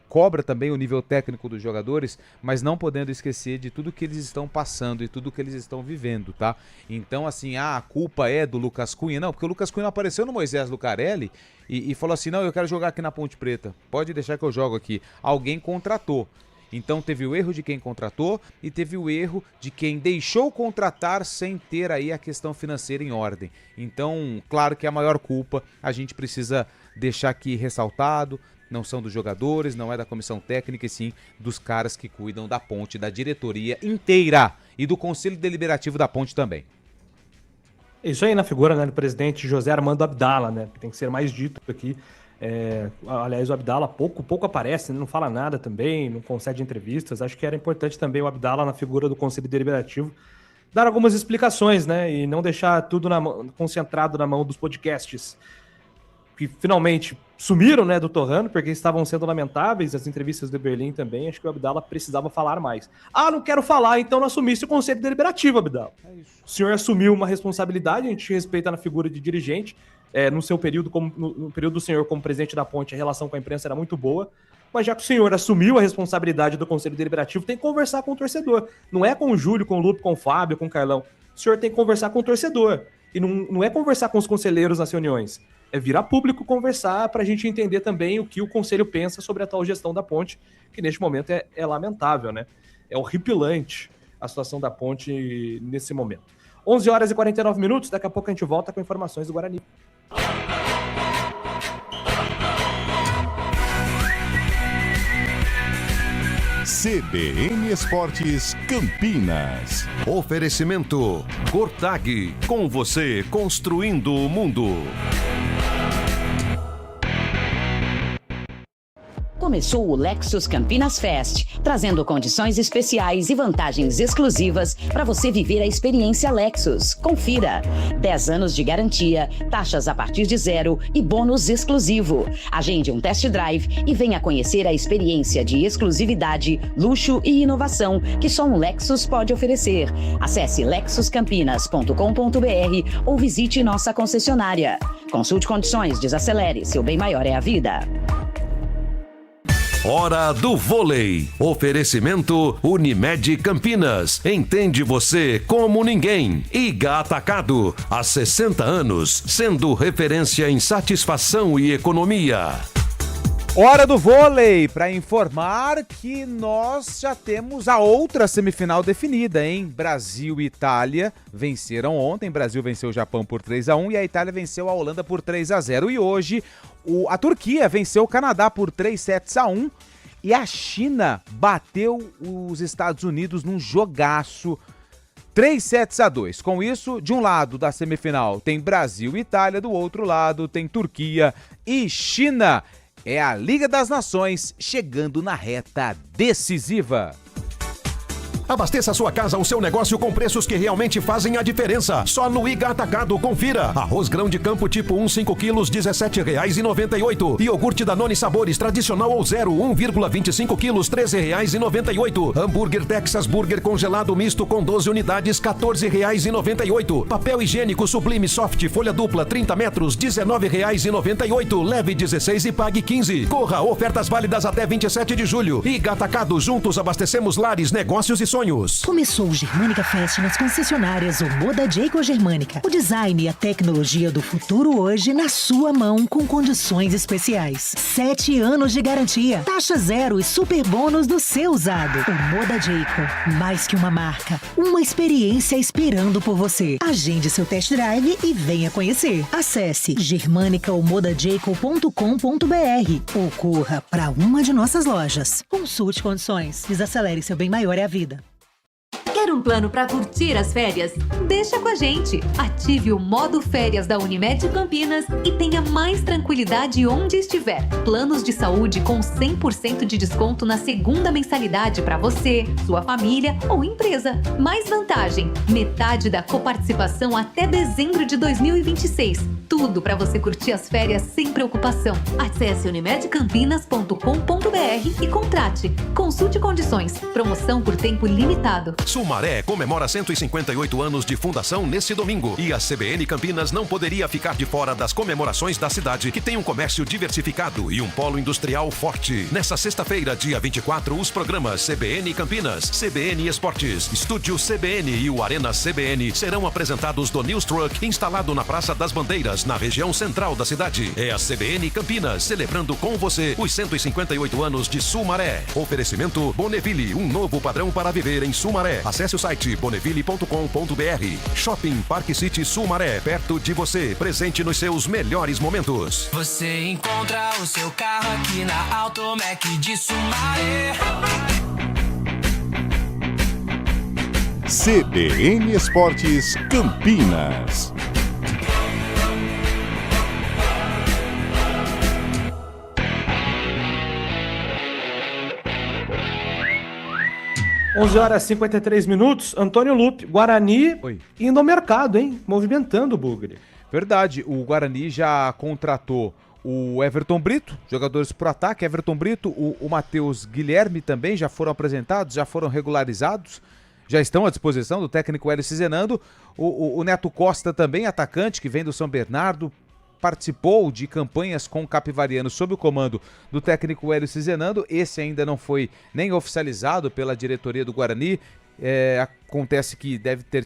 cobra também o nível técnico dos jogadores, mas não podendo esquecer de tudo que eles estão passando e tudo que eles estão vivendo, tá? Então, assim, a culpa é do Lucas Cunha. Não, porque o Lucas Cunha apareceu no Moisés Lucarelli e falou assim, não, eu quero jogar aqui na Ponte Preta. Pode deixar que eu jogo aqui. Alguém contratou. Então teve o erro de quem contratou e teve o erro de quem deixou contratar sem ter aí a questão financeira em ordem. Então, claro que a maior culpa a gente precisa deixar aqui ressaltado, não são dos jogadores, não é da comissão técnica, e sim dos caras que cuidam da Ponte, da diretoria inteira e do Conselho Deliberativo da Ponte também. Isso aí na figura, né, do presidente José Armando Abdala, né, que tem que ser mais dito aqui. Aliás, o Abdala pouco aparece, né? Não fala nada também, não concede entrevistas. Acho que era importante também o Abdala, na figura do Conselho Deliberativo, dar algumas explicações, né? E não deixar tudo concentrado na mão dos podcasts, que finalmente sumiram, né, do Torrano, porque estavam sendo lamentáveis. As entrevistas do Berlim também. Acho que o Abdala precisava falar mais. Não quero falar, então não assumisse o Conselho Deliberativo, Abdala. O senhor assumiu uma responsabilidade, a gente respeita na figura de dirigente. No seu período, no período do senhor como presidente da Ponte, a relação com a imprensa era muito boa, mas já que o senhor assumiu a responsabilidade do Conselho Deliberativo, tem que conversar com o torcedor. Não é com o Júlio, com o Lupe, com o Fábio, com o Carlão. O senhor tem que conversar com o torcedor. E não é conversar com os conselheiros nas reuniões. É vir a público conversar para a gente entender também o que o Conselho pensa sobre a tal gestão da Ponte, que neste momento é lamentável, né? É horripilante a situação da Ponte nesse momento. 11 horas e 49 minutos, daqui a pouco a gente volta com informações do Guarani. CBN Esportes Campinas. Oferecimento Cortag, com você construindo o mundo. Começou o Lexus Campinas Fest, trazendo condições especiais e vantagens exclusivas para você viver a experiência Lexus. Confira! 10 anos de garantia, taxas a partir de 0 e bônus exclusivo. Agende um test drive e venha conhecer a experiência de exclusividade, luxo e inovação que só um Lexus pode oferecer. Acesse lexuscampinas.com.br ou visite nossa concessionária. Consulte condições, desacelere, seu bem maior é a vida. Hora do vôlei. Oferecimento Unimed Campinas. Entende você como ninguém. Iga Atacado. Há 60 anos, sendo referência em satisfação e economia. Hora do vôlei, para informar que nós já temos a outra semifinal definida, hein? Brasil e Itália venceram ontem. Brasil venceu o Japão por 3-1 e a Itália venceu a Holanda por 3-0. E hoje a Turquia venceu o Canadá por 3-1 e a China bateu os Estados Unidos num jogaço 3-2. Com isso, de um lado da semifinal tem Brasil e Itália, do outro lado tem Turquia e China. É a Liga das Nações chegando na reta decisiva. Abasteça sua casa ou seu negócio com preços que realmente fazem a diferença. Só no Iga Atacado, confira. Arroz grão de campo tipo 1, 5 quilos, R$17,98. Iogurte Danone Sabores tradicional ou 0, 1,25 quilos, R$13,98. Hambúrguer Texas Burger congelado misto com 12 unidades, R$14,98. Papel higiênico Sublime Soft folha dupla 30 metros, R$19,98. Leve 16 e pague 15. Corra, ofertas válidas até 27 de julho. Iga Atacado, juntos abastecemos lares, negócios e sonhos. Começou o Germânica Fest nas concessionárias Omoda Jayco Germânica. O design e a tecnologia do futuro hoje na sua mão com condições especiais. 7 anos de garantia, taxa zero e super bônus do seu usado. Omoda Jayco, mais que uma marca, uma experiência esperando por você. Agende seu test drive e venha conhecer. Acesse germanicomodajayco.com.br ou corra para uma de nossas lojas. Consulte condições. Desacelere, seu bem maior é a vida. Quer um plano para curtir as férias? Deixa com a gente! Ative o modo férias da Unimed Campinas e tenha mais tranquilidade onde estiver. Planos de saúde com 100% de desconto na segunda mensalidade para você, sua família ou empresa. Mais vantagem, metade da coparticipação até dezembro de 2026. Tudo para você curtir as férias sem preocupação. Acesse unimedcampinas.com.br e contrate. Consulte condições. Promoção por tempo limitado. Sumaré comemora 158 anos de fundação nesse domingo e a CBN Campinas não poderia ficar de fora das comemorações da cidade, que tem um comércio diversificado e um polo industrial forte. Nessa sexta-feira, dia 24, os programas CBN Campinas, CBN Esportes, Estúdio CBN e o Arena CBN serão apresentados do News Truck instalado na Praça das Bandeiras, na região central da cidade. É a CBN Campinas, celebrando com você os 158 anos de Sumaré. Oferecimento Bonneville, um novo padrão para viver em Sumaré. Acesse o site bonneville.com.br. Shopping Park City Sumaré, perto de você, presente nos seus melhores momentos. Você encontra o seu carro aqui na Automec de Sumaré. CBN Esportes Campinas. Onze horas e 53 minutos. Antônio Lupe, Guarani indo ao mercado, hein? Movimentando o Bugre. Verdade, o Guarani já contratou o Everton Brito, jogadores pro ataque, Everton Brito, o Matheus Guilherme também já foram apresentados, já foram regularizados, já estão à disposição do técnico Hélio Cizenando, o Neto Costa também, atacante, que vem do São Bernardo, participou de campanhas com o Capivariano sob o comando do técnico Hélio Cizenando. Esse ainda não foi nem oficializado pela diretoria do Guarani. Acontece que deve ter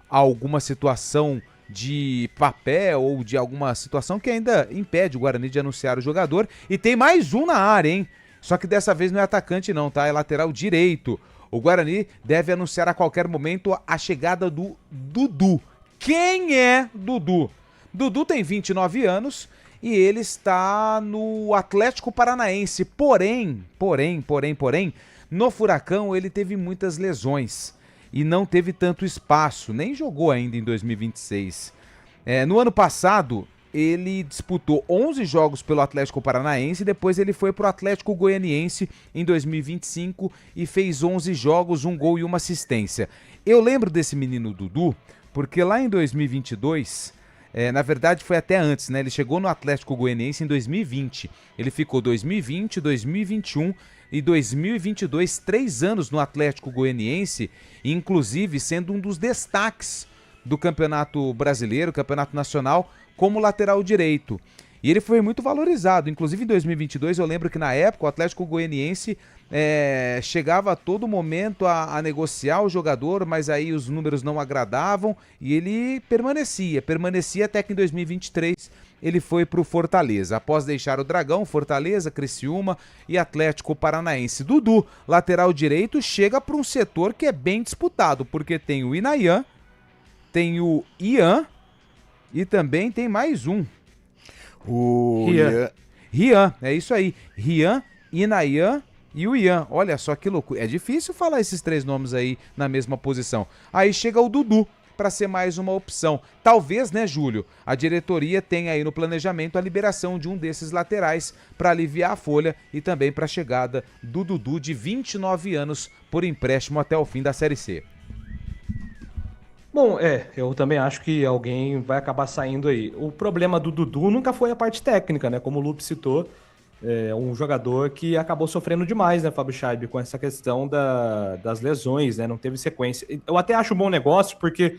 alguma situação de papel ou de alguma situação que ainda impede o Guarani de anunciar o jogador. E tem mais um na área, hein? Só que dessa vez não é atacante não, tá? É lateral direito. O Guarani deve anunciar a qualquer momento a chegada do Dudu. Quem é Dudu? Dudu tem 29 anos e ele está no Atlético Paranaense. Porém, no Furacão ele teve muitas lesões e não teve tanto espaço, nem jogou ainda em 2026. No ano passado, ele disputou 11 jogos pelo Atlético Paranaense, depois ele foi para o Atlético Goianiense em 2025 e fez 11 jogos, 1 gol e 1 assistência. Eu lembro desse menino Dudu, porque lá em 2022... na verdade foi até antes, né? Ele chegou no Atlético Goianiense em 2020. Ele ficou 2020, 2021 e 2022, 3 anos no Atlético Goianiense, inclusive sendo um dos destaques do Campeonato Brasileiro, Campeonato Nacional, como lateral direito. E ele foi muito valorizado, inclusive em 2022 eu lembro que na época o Atlético Goianiense chegava a todo momento a negociar o jogador, mas aí os números não agradavam e ele permanecia até que em 2023 ele foi para o Fortaleza. Após deixar o Dragão, Fortaleza, Criciúma e Atlético Paranaense. Dudu, lateral direito, chega para um setor que é bem disputado, porque tem o Inayan, tem o Ian e também tem mais um. O Rian, é isso aí. Rian, Inayan e o Ian. Olha só que loucura. É difícil falar esses 3 nomes aí na mesma posição. Aí chega o Dudu para ser mais uma opção. Talvez, né, Júlio, a diretoria tenha aí no planejamento a liberação de um desses laterais para aliviar a folha e também para a chegada do Dudu, de 29 anos, por empréstimo até o fim da Série C. Bom, eu também acho que alguém vai acabar saindo aí. O problema do Dudu nunca foi a parte técnica, né? Como o Lupe citou, um jogador que acabou sofrendo demais, né, Fábio Scheibe, com essa questão das lesões, né? Não teve sequência. Eu até acho um bom negócio, porque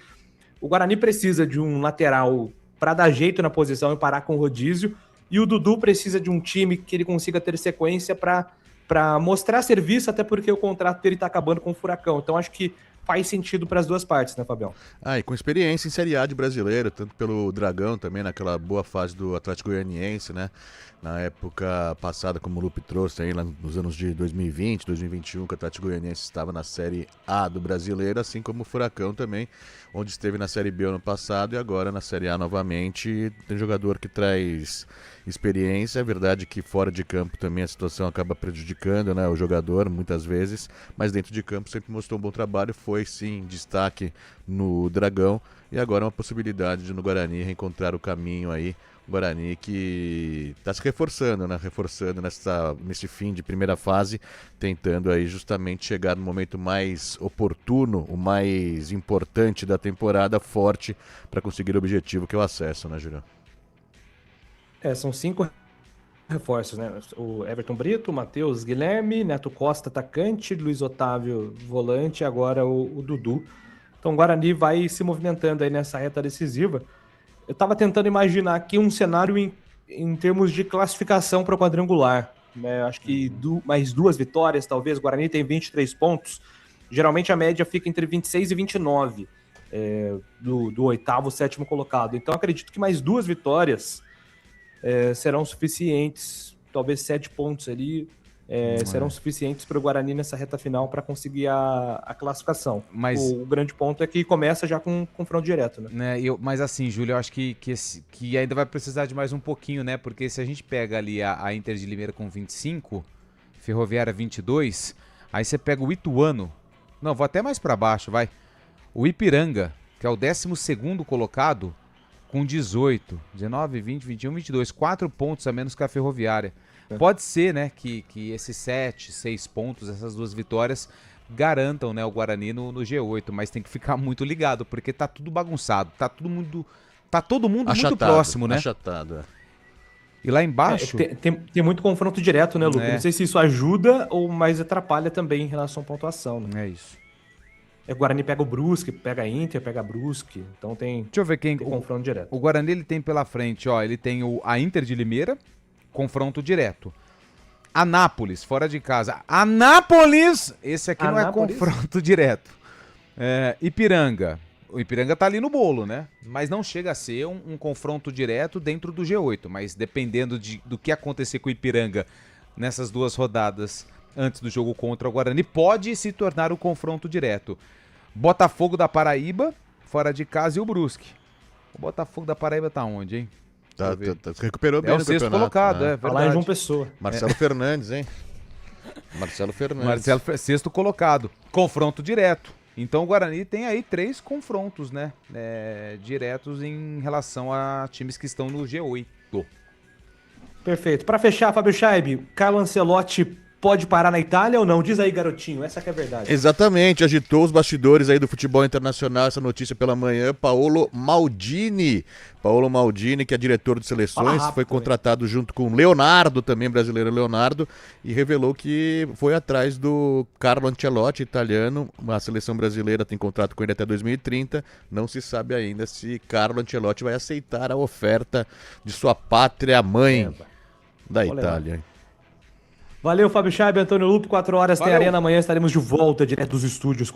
o Guarani precisa de um lateral para dar jeito na posição e parar com o rodízio, e o Dudu precisa de um time que ele consiga ter sequência para para mostrar serviço, até porque o contrato dele está acabando com o Furacão. Então acho que faz sentido para as duas partes, né, Fabião? E com experiência em Série A de brasileiro, tanto pelo Dragão também, naquela boa fase do Atlético Goianiense, né? Na época passada, como o Lupe trouxe aí, lá nos anos de 2020, 2021, que o Atlético Goianiense estava na Série A do brasileiro, assim como o Furacão também, onde esteve na Série B ano passado e agora na Série A novamente. Tem jogador que traz experiência, é verdade que fora de campo também a situação acaba prejudicando, né, o jogador muitas vezes, mas dentro de campo sempre mostrou um bom trabalho, foi sim destaque no Dragão e agora é uma possibilidade de no Guarani reencontrar o caminho aí. Guarani que está se reforçando, né? Reforçando nesse fim de primeira fase, tentando aí justamente chegar no momento mais oportuno, o mais importante da temporada, forte, para conseguir o objetivo que é o acesso, né, Julião? São 5 reforços, né? O Everton Brito, o Matheus Guilherme, Neto Costa, atacante, Luiz Otávio, volante, e agora o Dudu. Então o Guarani vai se movimentando aí nessa reta decisiva. Eu estava tentando imaginar aqui um cenário em termos de classificação para o quadrangular. Né? Acho que mais 2 vitórias, talvez. O Guarani tem 23 pontos. Geralmente a média fica entre 26 e 29 do oitavo, sétimo colocado. Então acredito que mais 2 vitórias serão suficientes. Talvez 7 pontos ali serão suficientes para o Guarani nessa reta final para conseguir a classificação. Mas o grande ponto é que começa já com confronto direto, né? Mas assim, Júlio, eu acho que ainda vai precisar de mais um pouquinho, né? Porque se a gente pega ali a Inter de Limeira com 25, Ferroviária 22, aí você pega o Ituano, não, vou até mais para baixo, vai. O Ipiranga, que é o 12º colocado, com 18, 19, 20, 21, 22, 4 pontos a menos que a Ferroviária. Pode ser, né, que esses 7, 6 pontos, essas 2 vitórias, garantam, né, o Guarani no G8, mas tem que ficar muito ligado, porque tá tudo bagunçado, tá todo mundo achatado, muito próximo, né? Achatado, E lá embaixo... Tem muito confronto direto, né, Lucas? Não sei se isso ajuda ou mais atrapalha também em relação à pontuação, né? É isso. O Guarani pega o Brusque, pega a Inter, pega a Brusque, então tem... Deixa eu ver quem... confronto direto. O Guarani, ele tem pela frente, ele tem a Inter de Limeira, confronto direto. Anápolis, fora de casa. Anápolis! Esse aqui Anápolis? Não é confronto direto. Ipiranga. O Ipiranga tá ali no bolo, né? Mas não chega a ser um confronto direto dentro do G8. Mas dependendo do que acontecer com o Ipiranga nessas 2 rodadas antes do jogo contra o Guarani, pode se tornar um confronto direto. Botafogo da Paraíba, fora de casa, e o Brusque. O Botafogo da Paraíba tá onde, hein? Se recuperou bem o 6º colocado, é verdade. Lá em João Pessoa. Marcelo Fernandes, hein? Marcelo Fernandes. 6º colocado. Confronto direto. Então o Guarani tem aí 3 confrontos, né? Diretos em relação a times que estão no G8. Perfeito. Para fechar, Fábio Scheib, Carlo Ancelotti pode parar na Itália ou não? Diz aí, garotinho, essa que é a verdade. Exatamente, agitou os bastidores aí do futebol internacional essa notícia pela manhã. Paolo Maldini, que é diretor de seleções, foi contratado junto com Leonardo, também brasileiro Leonardo, e revelou que foi atrás do Carlo Ancelotti, italiano. A seleção brasileira tem contrato com ele até 2030, não se sabe ainda se Carlo Ancelotti vai aceitar a oferta de sua pátria mãe da Itália. Valeu, Fábio Scheib, Antônio Lupe, 4 horas tem Arena, amanhã estaremos de volta direto dos estúdios.